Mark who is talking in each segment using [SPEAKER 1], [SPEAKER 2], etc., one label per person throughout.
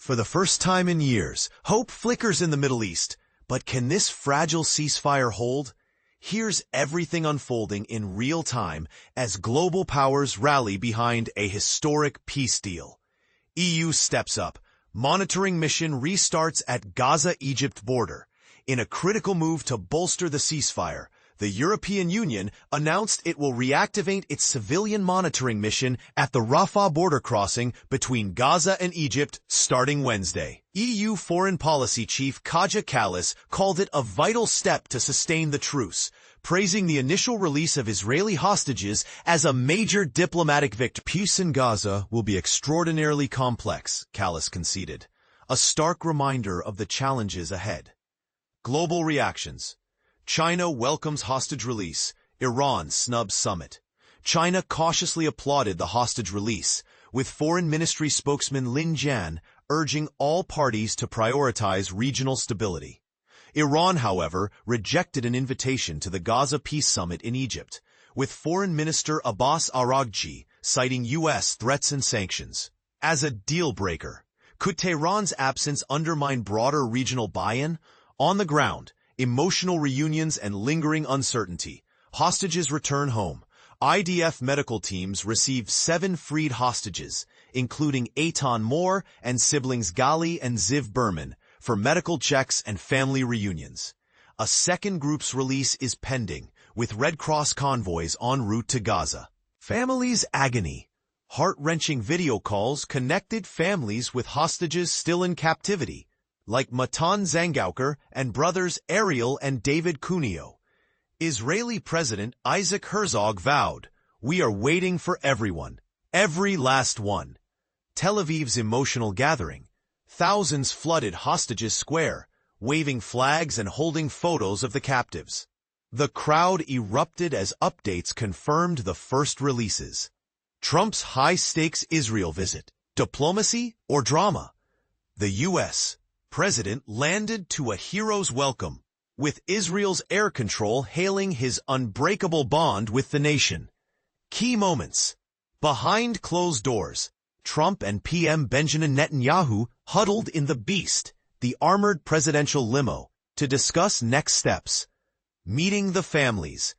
[SPEAKER 1] For the first time in years, hope flickers in the Middle East. But can this fragile ceasefire hold? Here's everything unfolding in real time as global powers rally behind a historic peace deal. EU steps up. Monitoring mission restarts at Gaza-Egypt border. In a critical move to bolster the ceasefire, the European Union announced it will reactivate its civilian monitoring mission at the Rafah border crossing between Gaza and Egypt starting Wednesday. EU Foreign Policy Chief Kaja Kallas called it a vital step to sustain the truce, praising the initial release of Israeli hostages as a major diplomatic victory. Peace in Gaza will be extraordinarily complex, Kallas conceded, a stark reminder of the challenges ahead. Global reactions. China welcomes hostage release. Iran snubs summit. China cautiously applauded the hostage release, with Foreign Ministry spokesman Lin Jian urging all parties to prioritize regional stability. Iran, however, rejected an invitation to the Gaza Peace Summit in Egypt, with Foreign Minister Abbas Araghchi citing U.S. threats and sanctions. As a deal-breaker, could Tehran's absence undermine broader regional buy-in? On the ground, emotional reunions and lingering uncertainty. Hostages return home. IDF medical teams received 7 freed hostages, including Eitan Moore and siblings Gali and Ziv Berman, for medical checks and family reunions. A second group's release is pending, with Red Cross convoys en route to Gaza. Families' agony. Heart-wrenching video calls connected families with hostages still in captivity, like Matan Zangauker and brothers Ariel and David Cuneo. Israeli President Isaac Herzog vowed, "We are waiting for everyone, every last one." Tel Aviv's emotional gathering. Thousands flooded Hostages Square, waving flags and holding photos of the captives. The crowd erupted as updates confirmed the first releases. Trump's high-stakes Israel visit. Diplomacy or drama? The U.S. President landed to a hero's welcome, with Israel's air control hailing his unbreakable bond with the nation. Key moments. Behind closed doors, Trump and PM Benjamin Netanyahu huddled in the Beast, the armored presidential limo, to discuss next steps. Meeting the families.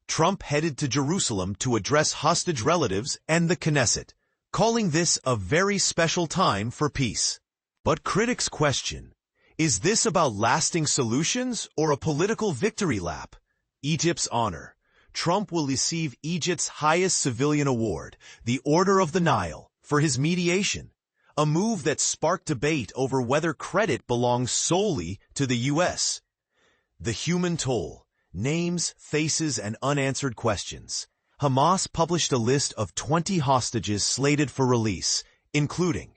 [SPEAKER 1] Trump headed to Jerusalem to address hostage relatives and the Knesset, calling this a very special time for peace. But critics question, is this about lasting solutions or a political victory lap? Egypt's honor. Trump will receive Egypt's highest civilian award, the Order of the Nile, for his mediation, a move that sparked debate over whether credit belongs solely to the U.S. The human toll. Names, faces, and unanswered questions. Hamas published a list of 20 hostages slated for release, including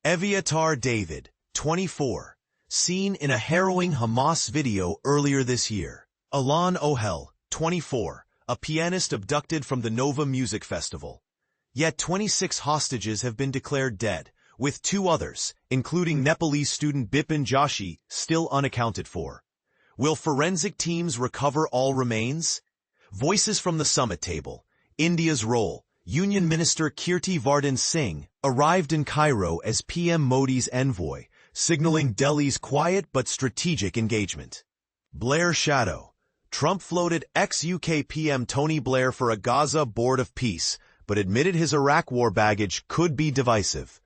[SPEAKER 1] Eviatar David, 24, seen in a harrowing Hamas video earlier this year. Alon Ohel, 24, a pianist abducted from the Nova Music Festival. Yet 26 hostages have been declared dead, with 2 others, including Nepalese student Bipin Joshi, still unaccounted for. Will forensic teams recover all remains? Voices from the summit table. India's role. Union Minister Kirti Vardhan Singh arrived in Cairo as PM Modi's envoy, signaling Delhi's quiet but strategic engagement. Blair shadow. Trump floated ex-UK PM Tony Blair for a Gaza Board of Peace, but admitted his Iraq war baggage could be divisive.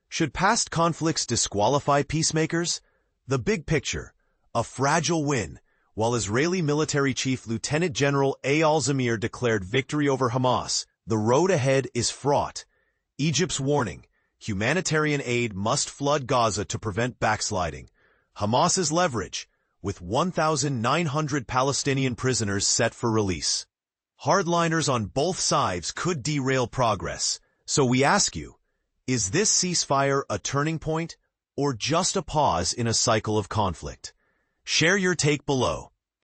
[SPEAKER 1] Should past conflicts disqualify peacemakers? The big picture. A fragile win. While Israeli military chief Lieutenant General Eyal Zamir declared victory over Hamas, the road ahead is fraught. Egypt's warning. Humanitarian aid must flood Gaza to prevent backsliding. Hamas's leverage, with 1,900 Palestinian prisoners set for release. Hardliners on both sides could derail progress. So we ask you, is this ceasefire a turning point or just a pause in a cycle of conflict? Share your take below.